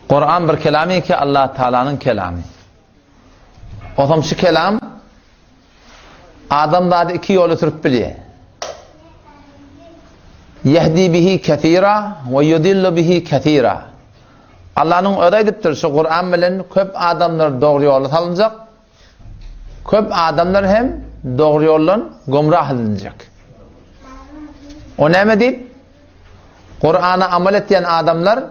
Kur'an bir kelami ki Allah Teala'nın kelami. O zaman şu kelam adamlarda iki yolu türüp biliyor. Yehdi bihi kethira ve yudillu bihi kethira. Allah'ın öyle ediptir şu Kur'an bilen köp adamlar doğru yola salınacak. Köp adamlar hem doğru yoldan gumrah edilecek. O ne deyip? Kur'an'a amel eden adamlar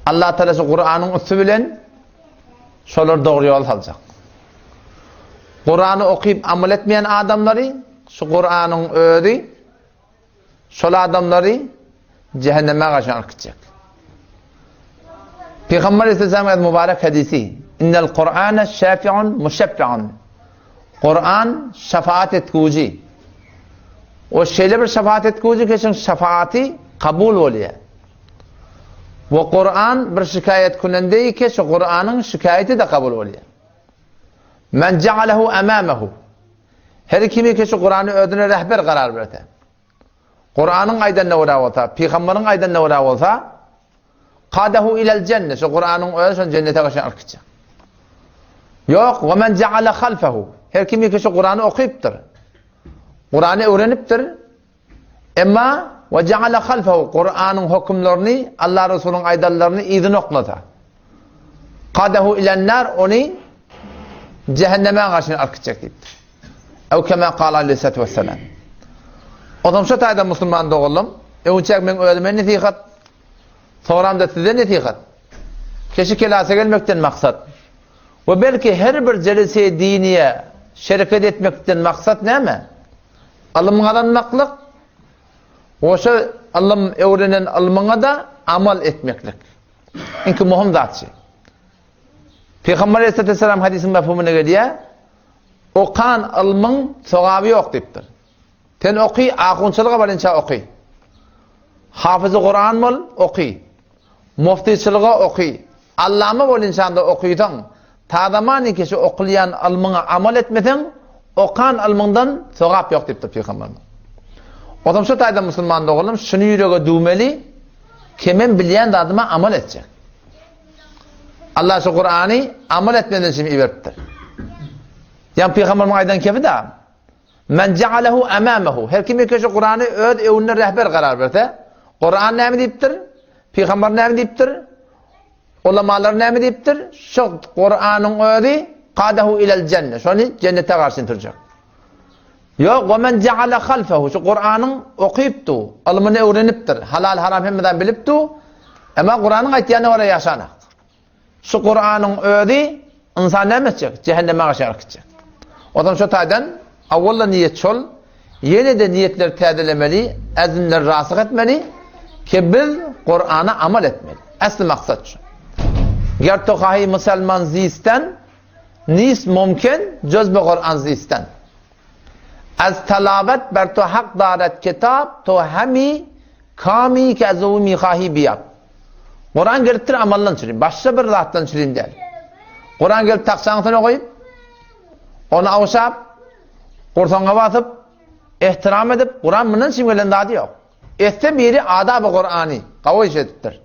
Allah Teala'sı Kur'an'ın üstü bilen şolar doğru yol salacak. Kur'an'ı okuyup amel etmeyen adamları şu Kur'an'ın öğü şol adamları cehenneme karşı akıtacak. Peygamber Aleyhisselam'ın mübarek hadisi İnnel Kur'ane şafi'un müşeffi'un. Kur'an şefaat etkuci. O şeyle bir şefaat etkuci kesin şefaati kabul oluyor. Ve Kur'an bir şikayet kunendeyi ki şu Kur'an'ın şikayeti de kabul oluyor. Men cealehu emâmehu. Her kimi ki şu Kur'an'ı ödüne rehber karar verdi. Kur'an'ın aydan ne uğra olsa, Peygamber'in aydan ne uğra olsa, kadehu ilel cennet. Şu Kur'an'ın ödüne cennete karşı arkacak. Yok, ve men ceale halfehu. Her kimi ki şu Kur'an'ı okuyuptur. Kur'an'ı öğreniptir. Ama ve ceale halfehu. Kur'an'ın hükümlerini, Allah Resulü'nün aydanlarını idin oklata. Kadehu ilen nar, onu cehenneme karşı arkacak deyip. Ev kema kâle aleyhissalatu vesselam. O zaman şu tayda Müslüman doğullum. Evçek men öğrenme netikat. Sonram da size netikat. Keşi kelase gelmekten maksat. Ve belki her bir celese diniye şeriket etmekten maksat ne mi? Alımgalanmaklık. Oşa alım öğrenen alımına da amal etmeklik. İnki muhim zatçı. Peygamber Aleyhisselatü Vesselam hadisin mefhumuna geliyor. Okan alımın sevabı yok deyiptir. Sen okuy, akunçılığa varınca okuy. Hafızı Kur'an ol, okuy. Muftiçılığa okuy. Allame ol insanda okuydan. Tadamani kişi okuyan alımına amal etmeden, okan alımından sevap yok deyiptir Peygamber. O zaman şu tayda Müslüman doğulum, şunu yüreğe düğmeli, kimin bilen adıma amal edecek. Allah şu Kur'an'ı amal etmeden şimdi iverttir. Yani Peygamber'in aydan kefi de men cealehu emâmehu. Her kimi ki şu Kur'an'ı öd evine rehber karar verse, Kur'an ne mi deyiptir? Peygamber ne mi deyiptir? Ulamalar ne mi deyiptir? Şu Kur'an'ın ödü kadehu ilel cennet. Şunu cennete karşı tutacak. Yok, ve men ceale halfehu. Şu Kur'an'ın okuyuptu, alımını öğreniptir. Halal haram hemmeden bilipti. Ama Kur'an'ın ayetlerini oraya yaşanak. Şu Kur'an'ın ödü insan ne edecek? Cehenneme karşı akıtacak. O zaman şu taydan avvalla niyet çol, yine de niyetler teadilemeli, ezinler rasık etmeli ki biz Kur'an'a amal etmeli. Aslı maksat şu. Ger tokahi Müslüman zisten, nis mümkün cözbe Kur'an zisten. Az talabet ber to hak daret kitap, to hemi kami ki az umi kahi biyab. Kur'an gelittir amallan çürüyün. Başka bir zattan çürüyün değil. Kur'an gelip taksanısını koyup, onu avşap, kurtona basıp, ihtiram edip, Kur'an bunun şimdilen adı yok. Etse biri adab-ı Kur'an'ı, kavga işlettir.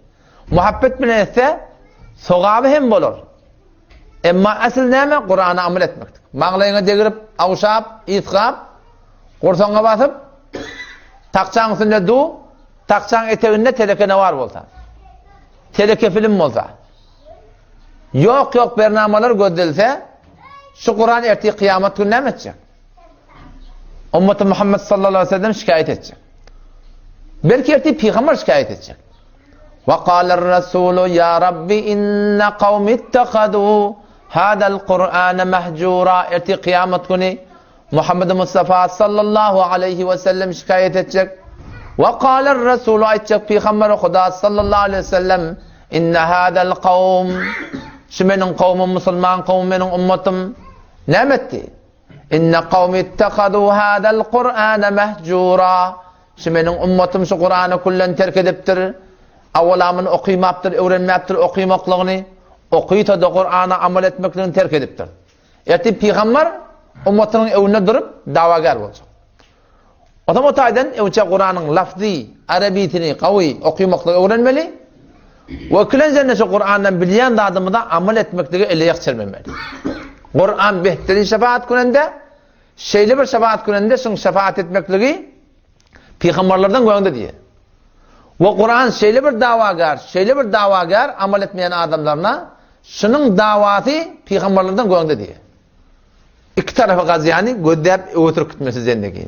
Muhabbet bile etse, sogabı hem olur. Ama asıl neyme? Kur'an'a amel etmektir. Mağlayına degrip, avşap, itkap, kurtona basıp, taksanısını du, taksan eteğinde teleke ne var olsa. Teleke film olsa. Yok bernamalar gözdelse, şu Kur'an ertiği kıyamet günü ne edecek? Ümmet-i Muhammed sallallahu aleyhi ve sellem şikayet edecek. Belki ertiği Peygamber şikayet edecek. وَقَالَ الرَّسُولُ يَا رَبِّ اِنَّ قَوْمِ اتَّخَذُوا هَذَا الْقُرْآنَ مَهْجُورًا Ertiği kıyamet günü Muhammed Mustafa sallallahu aleyhi ve sellem şikayet edecek. وَقَالَ الرَّسُولُ ayetecek Peygamber Huda sallallahu aleyhi ve sellem اِنَّ هَذَا الْقَوْمِ Şu benim kavmim, Müslüman kavmim, benim ümmetim ne etti? İnne kavmi ittehadu hâdel Kur'âne mehcûrâ. Şu benim ümmetim şu Kur'an'ı kullen terk ediptir. Avvalamını okuymaktir, öğrenmektir, okuymaklığını. Okuyup da Kur'an'a amel etmeklerini terk ediptir. Erti Peygamber ümmetinin evine durup davagar olacak. O zaman o taydan evçe Kur'an'ın lafzi, arabiyetini, kavi okuymaklığı öğrenmeli. Ve kilen şu Kur'an'dan bilen adamı da amel etmekteki ele yakçırmemeli. Kur'an behteri şefaat gününde, şeyli bir şefaat gününde şun şefaat etmekteki peygamberlerden goýandy diye. Ve Kur'an şeyli bir davagar amel etmeyen adamlarına şunun davatı peygamberlerden goýandy diye. İki tarafa gaz yani gödep oturup gitmesi zendeki.